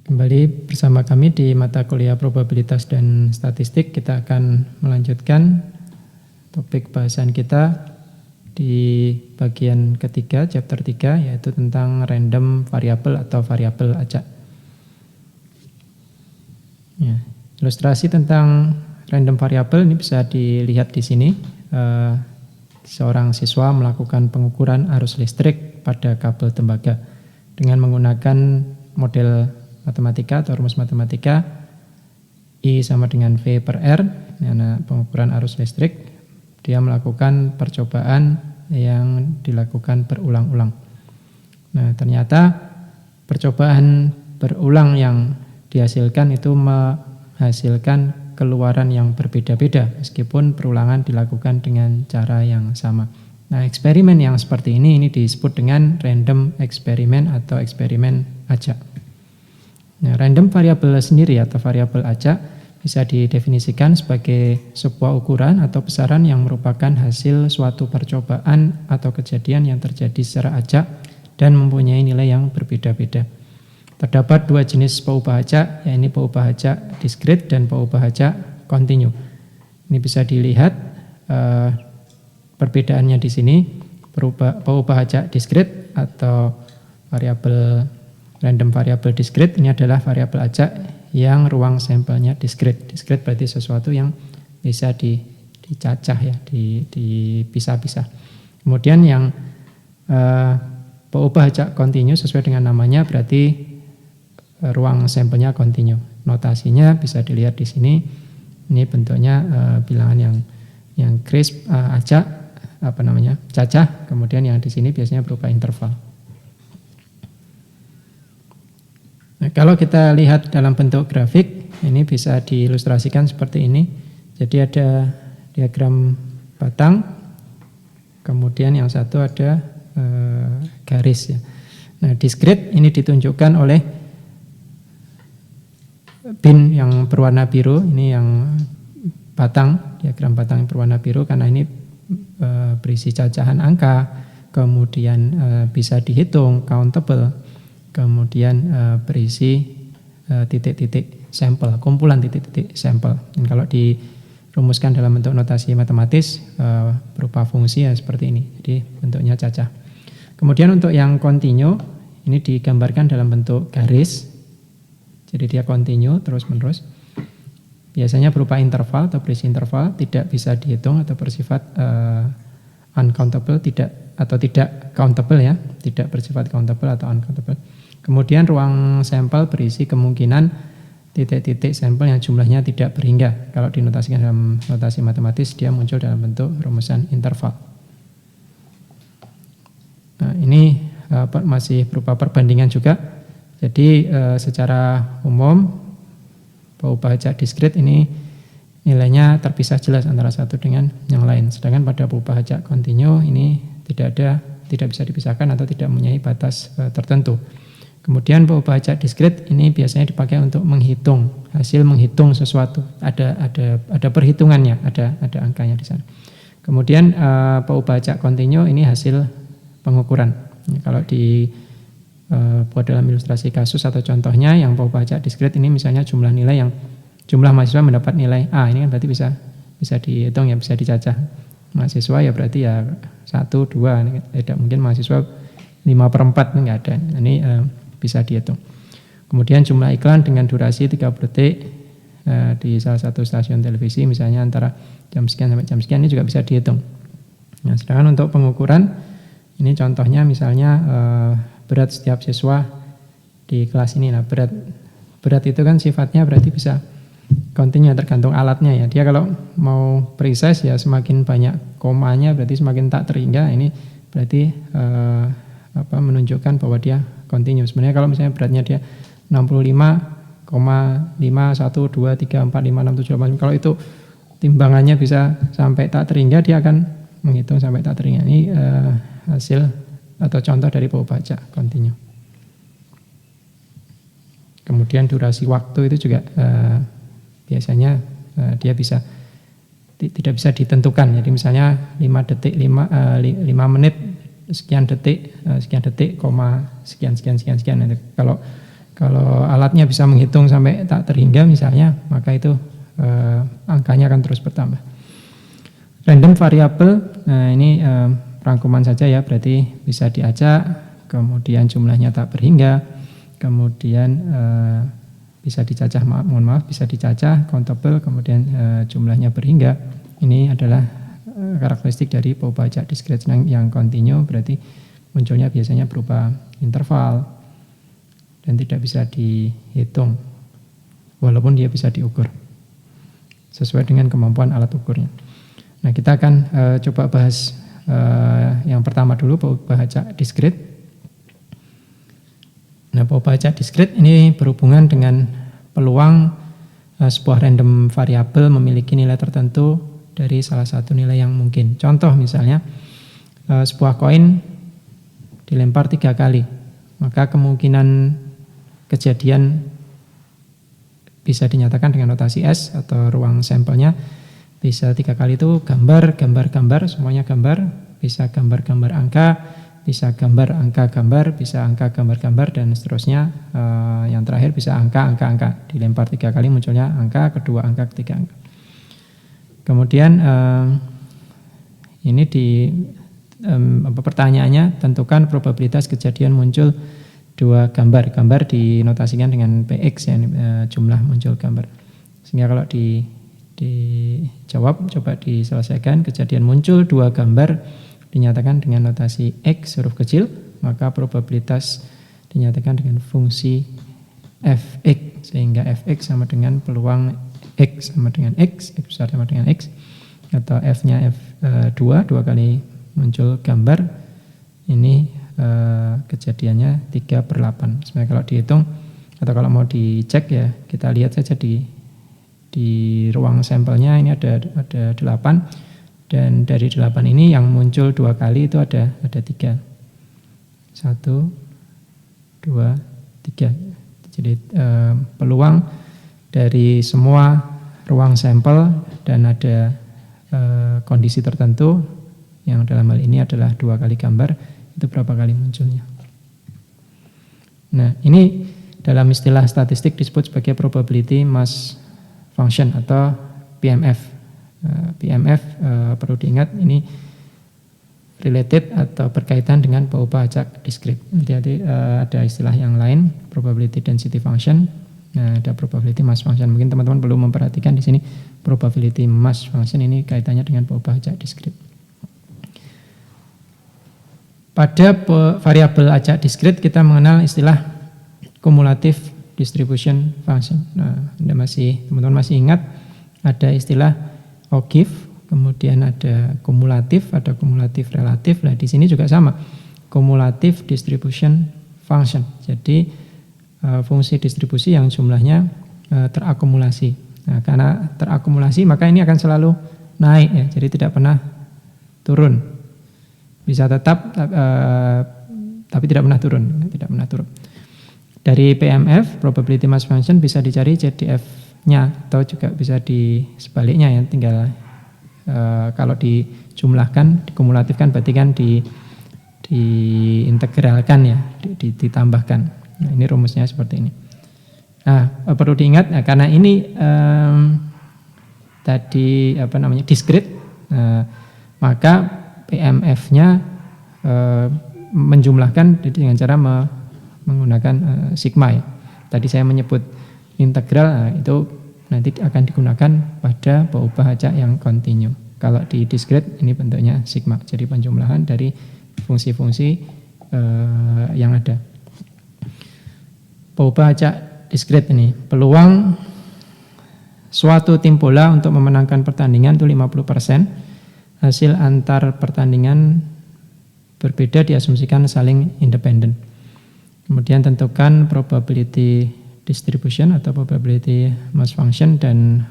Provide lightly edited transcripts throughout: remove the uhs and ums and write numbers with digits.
Kembali bersama kami di mata kuliah probabilitas dan statistik. Kita akan melanjutkan topik bahasan kita di bagian ketiga, chapter 3, yaitu tentang random variable atau variabel acak. Ya, ilustrasi tentang random variable ini bisa dilihat di sini. Seorang siswa melakukan pengukuran arus listrik pada kabel tembaga dengan menggunakan model matematika atau rumus matematika I sama dengan V per R, ini pengukuran arus listrik. Dia melakukan percobaan yang dilakukan berulang-ulang. Nah, ternyata percobaan berulang yang dihasilkan itu menghasilkan keluaran yang berbeda-beda meskipun perulangan dilakukan dengan cara yang sama. Nah, eksperimen yang seperti ini disebut dengan random eksperimen atau eksperimen acak. Nah, random variable sendiri atau variabel acak bisa didefinisikan sebagai sebuah ukuran atau besaran yang merupakan hasil suatu percobaan atau kejadian yang terjadi secara acak dan mempunyai nilai yang berbeda-beda. Terdapat dua jenis peubah acak, yaitu peubah acak diskrit dan peubah acak kontinu. Ini bisa dilihat perbedaannya di sini. Peubah acak diskrit atau variabel random variable diskrit ini adalah variabel acak yang ruang sampelnya diskrit. Diskrit berarti sesuatu yang bisa dicacah ya, dipisah-pisah. Kemudian yang peubah acak kontinu sesuai dengan namanya berarti ruang sampelnya kontinu. Notasinya bisa dilihat di sini. Ini bentuknya bilangan yang crisp acak cacah. Kemudian yang di sini biasanya berupa interval. Nah, kalau kita lihat dalam bentuk grafik, ini bisa diilustrasikan seperti ini. Jadi ada diagram batang, kemudian yang satu ada garis ya. Nah, diskrit ini ditunjukkan oleh bin yang berwarna biru, ini yang batang, diagram batang yang berwarna biru karena ini berisi cacahan angka, kemudian bisa dihitung, countable. Kemudian berisi titik-titik sampel, kumpulan titik-titik sampel. Dan kalau dirumuskan dalam bentuk notasi matematis berupa fungsi ya seperti ini. Jadi bentuknya cacah. Kemudian untuk yang kontinu ini digambarkan dalam bentuk garis. Jadi dia kontinu terus-menerus. Biasanya berupa interval atau berisi interval, tidak bisa dihitung atau bersifat uncountable, tidak countable ya, tidak bersifat countable atau uncountable. Kemudian ruang sampel berisi kemungkinan titik-titik sampel yang jumlahnya tidak berhingga. Kalau dinotasikan dalam notasi matematis, dia muncul dalam bentuk rumusan interval. Nah, ini masih berupa perbandingan juga. Jadi secara umum peubah acak diskrit ini nilainya terpisah jelas antara satu dengan yang lain. Sedangkan pada peubah acak kontinu ini tidak bisa dipisahkan atau tidak mempunyai batas tertentu. Kemudian peubah acak diskrit ini biasanya dipakai untuk hasil menghitung sesuatu. Ada perhitungannya, ada angkanya di sana. Kemudian peubah acak kontinu ini hasil pengukuran. Kalau buat dalam ilustrasi kasus atau contohnya yang peubah acak diskrit ini misalnya jumlah mahasiswa mendapat nilai A, ini kan berarti bisa dihitung ya, bisa dicacah. Mahasiswa ya berarti ya 1, 2, tidak mungkin mahasiswa 5/4 enggak ada. Ini bisa dihitung. Kemudian jumlah iklan dengan durasi 30 detik di salah satu stasiun televisi misalnya antara jam sekian sampai jam sekian, ini juga bisa dihitung. Nah, sedangkan untuk pengukuran ini contohnya misalnya berat setiap siswa di kelas ini. Nah, berat itu kan sifatnya berarti bisa kontinu tergantung alatnya ya. Dia kalau mau precise ya semakin banyak komanya berarti semakin tak terhingga. Ini berarti menunjukkan bahwa dia kontinu. Sebenarnya kalau misalnya beratnya dia 65,5, 1, 2, 3, 4, 5, 6, 7, 8. Kalau itu timbangannya bisa sampai tak terhingga, dia akan menghitung sampai tak terhingga. Ini hasil atau contoh dari peubah acak kontinu. Kemudian durasi waktu itu juga biasanya dia tidak bisa ditentukan. Jadi misalnya 5 menit sekian detik, koma sekian. Kalau Kalau alatnya bisa menghitung sampai tak terhingga misalnya, maka itu angkanya akan terus bertambah. Random variable, nah ini rangkuman saja ya, berarti bisa diacak, kemudian jumlahnya tak berhingga, kemudian bisa dicacah, bisa dicacah, countable, kemudian jumlahnya berhingga. Ini adalah karakteristik dari perubahan acak discrete yang kontinu, berarti munculnya biasanya berupa interval dan tidak bisa dihitung, walaupun dia bisa diukur sesuai dengan kemampuan alat ukurnya. Nah, kita akan coba bahas yang pertama dulu, perubahan acak discrete. Nah, perubahan acak discrete ini berhubungan dengan peluang sebuah random variable memiliki nilai tertentu dari salah satu nilai yang mungkin. Contoh misalnya, sebuah koin dilempar 3 kali, maka kemungkinan kejadian bisa dinyatakan dengan notasi S atau ruang sampelnya bisa 3 kali itu gambar, semuanya gambar, bisa gambar angka, bisa gambar angka gambar, bisa angka gambar, dan seterusnya. Yang terakhir bisa angka, dilempar 3 kali munculnya angka, kedua angka, ketiga angka. Kemudian ini pertanyaannya, tentukan probabilitas kejadian muncul 2 gambar dinotasikan dengan PX ya, jumlah muncul gambar. Sehingga kalau dijawab, coba diselesaikan, kejadian muncul 2 gambar dinyatakan dengan notasi X huruf kecil, maka probabilitas dinyatakan dengan fungsi Fx, sehingga Fx sama dengan peluang X sama dengan X besar sama dengan X, atau F-nya F2, 2 kali muncul gambar, ini kejadiannya 3/8. Sebenarnya kalau dihitung atau kalau mau dicek ya, kita lihat saja di ruang sampelnya ini ada 8, dan dari 8 ini yang muncul 2 kali itu ada 3. 1, 2, 3. Jadi peluang dari semua ruang sampel dan ada kondisi tertentu yang dalam hal ini adalah 2 kali gambar, itu berapa kali munculnya. Nah, ini dalam istilah statistik disebut sebagai probability mass function atau PMF. PMF perlu diingat ini related atau berkaitan dengan perubahan acak discrete. Jadi ada istilah yang lain, probability density function. Nah, ada probability mass function. Mungkin teman-teman perlu memperhatikan di sini probability mass function ini kaitannya dengan perubahan acak discrete. Pada variabel acak discrete kita mengenal istilah cumulative distribution function. Nah, teman-teman masih ingat ada istilah OGIF, kemudian ada kumulatif, ada kumulatif relatif. Nah, di sini juga sama, cumulative distribution function. Jadi fungsi distribusi yang jumlahnya terakumulasi. Nah, karena terakumulasi maka ini akan selalu naik ya, jadi tidak pernah turun. Bisa tetap tapi tidak pernah turun. Dari PMF, probability mass function, bisa dicari ZDF-nya atau juga bisa di sebaliknya ya, tinggal kalau dijumlahkan, dikumulatifkan berarti kan diintegralkan ya, ditambahkan. Nah, ini rumusnya seperti ini. Nah, perlu diingat karena ini tadi discrete, maka PMF-nya menjumlahkan dengan cara menggunakan sigma ya. Tadi saya menyebut integral, itu nanti akan digunakan pada perubahan acak yang kontinu. Kalau di discrete ini bentuknya sigma, jadi penjumlahan dari fungsi-fungsi yang ada. Perubahan acak discrete ini, peluang suatu tim bola untuk memenangkan pertandingan itu 50%. Hasil antar pertandingan berbeda diasumsikan saling independen. Kemudian tentukan probability distribution atau probability mass function dan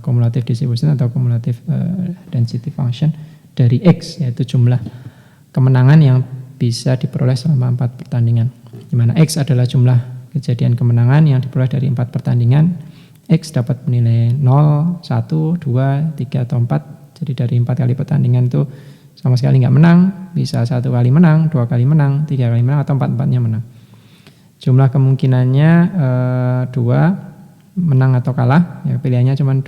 cumulative distribution atau cumulative density function dari X, yaitu jumlah kemenangan yang bisa diperoleh selama 4 pertandingan. Di mana X adalah jumlah kejadian kemenangan yang diperoleh dari 4 pertandingan. X dapat menilai 0, 1, 2, 3, atau 4. Jadi dari 4 kali pertandingan itu sama sekali nggak menang, bisa 1 kali menang, 2 kali menang, 3 kali menang, atau 4-4-nya menang. Jumlah kemungkinannya 2, menang atau kalah, ya pilihannya cuma 2.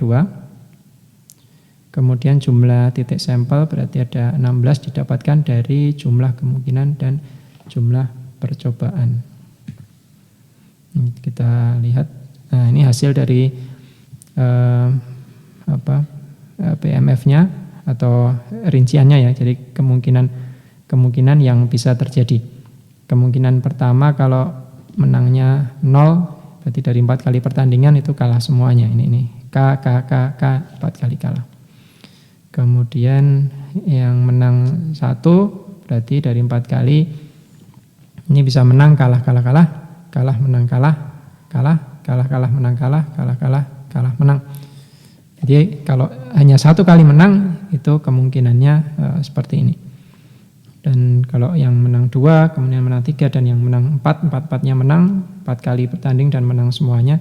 Kemudian jumlah titik sampel berarti ada 16 didapatkan dari jumlah kemungkinan dan jumlah percobaan. Kita lihat, nah ini hasil dari PMF-nya atau rinciannya ya. Jadi kemungkinan yang bisa terjadi. Kemungkinan pertama kalau menangnya 0, berarti dari 4 kali pertandingan itu kalah semuanya. Ini K 4 kali kalah. Kemudian yang menang 1 berarti dari 4 kali ini bisa menang kalah menang kalah menang kalah menang. Jadi kalau hanya 1 kali menang itu kemungkinannya seperti ini. Dan kalau yang menang 2, kemudian menang 3 dan yang menang 4-4-nya menang 4 kali bertanding dan menang semuanya,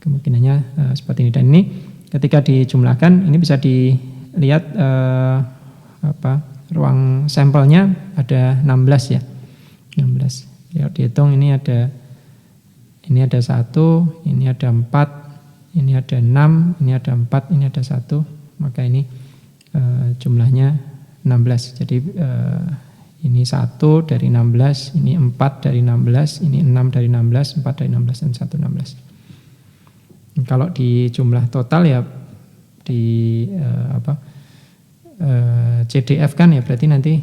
kemungkinannya seperti ini. Dan ini ketika dijumlahkan ini bisa dilihat ruang sampelnya ada 16 ya. 16. Ya dihitung ini ada 1, ini ada 4, ini ada 6, ini ada 4, ini ada 1, maka ini jumlahnya 16. Jadi ini 1 dari 16, ini 4 dari 16, ini 6 dari 16, 4 dari 16, dan 1 16. Kalau di jumlah total ya di CDF kan ya berarti nanti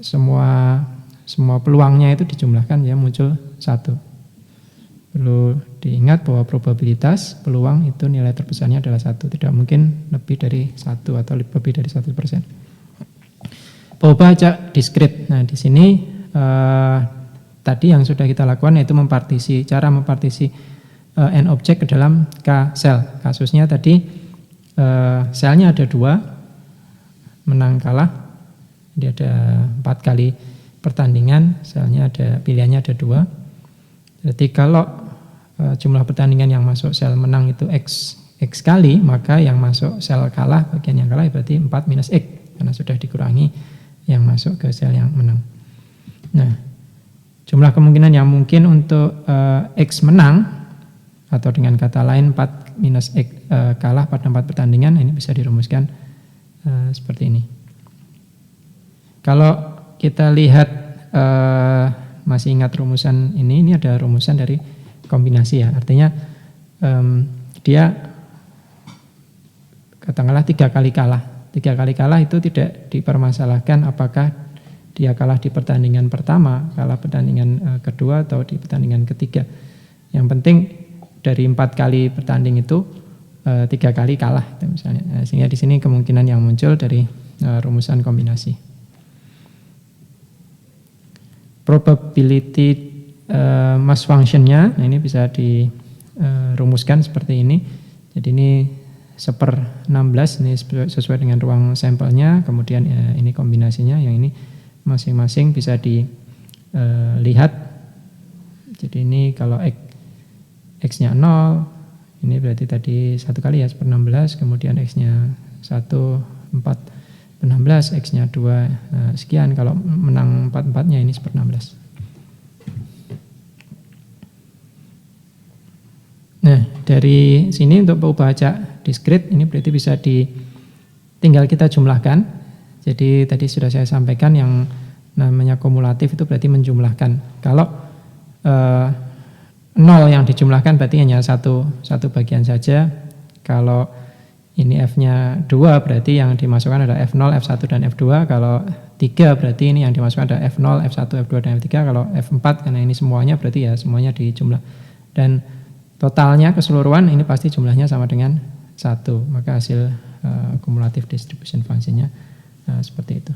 semua peluangnya itu dijumlahkan ya muncul 1. Perlu diingat bahwa probabilitas peluang itu nilai terbesarnya adalah 1. Tidak mungkin lebih dari 1 atau lebih dari 1%. Pola acak diskrit. Nah di sini tadi yang sudah kita lakukan yaitu cara mempartisi n objek ke dalam K sel. Kasusnya tadi selnya ada 2, menang kalah. Jadi ada 4 kali pertandingan, selnya pilihannya ada 2. Jadi kalau jumlah pertandingan yang masuk sel menang itu X kali, maka yang masuk sel kalah, bagian yang kalah berarti 4 minus X, karena sudah dikurangi yang masuk ke sel yang menang. Nah, jumlah kemungkinan yang mungkin untuk X menang, atau dengan kata lain 4 minus X kalah pada 4 pertandingan, ini bisa dirumuskan seperti ini. Kalau kita lihat, masih ingat rumusan ini ada rumusan dari kombinasi ya, artinya dia katakanlah 3 kali kalah. 3 kali kalah itu tidak dipermasalahkan apakah dia kalah di pertandingan pertama, kalah pertandingan kedua, atau di pertandingan ketiga. Yang penting dari 4 kali pertanding itu 3 kali kalah misalnya. Nah, sehingga di sini kemungkinan yang muncul dari rumusan kombinasi. Probability mass function-nya, nah ini bisa dirumuskan seperti ini. Jadi ini 1/16, ini sesuai dengan ruang sampelnya, kemudian ini kombinasinya, yang ini masing-masing bisa dilihat. Jadi ini kalau X-nya 0, ini berarti tadi 1 kali ya 1/16, kemudian X-nya 1, 4/16, X-nya 2, sekian. Kalau menang 4-4-nya ini 1/16. Nah, dari sini untuk perubahan acak diskrit ini berarti bisa tinggal kita jumlahkan. Jadi tadi sudah saya sampaikan yang namanya kumulatif itu berarti menjumlahkan. Kalau 0 yang dijumlahkan berarti hanya satu bagian saja. Kalau ini F-nya 2 berarti yang dimasukkan adalah F0, F1 dan F2. Kalau 3 berarti ini yang dimasukkan adalah F0, F1, F2 dan F3. Kalau F4 karena ini semuanya berarti ya semuanya dijumlah. Dan totalnya keseluruhan ini pasti jumlahnya sama dengan 1. Maka hasil cumulative distribution function-nya seperti itu.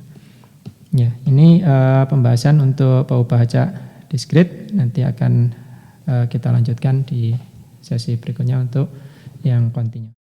Ya, ini pembahasan untuk perubahan acak diskrit. Nanti akan kita lanjutkan di sesi berikutnya untuk yang kontinu.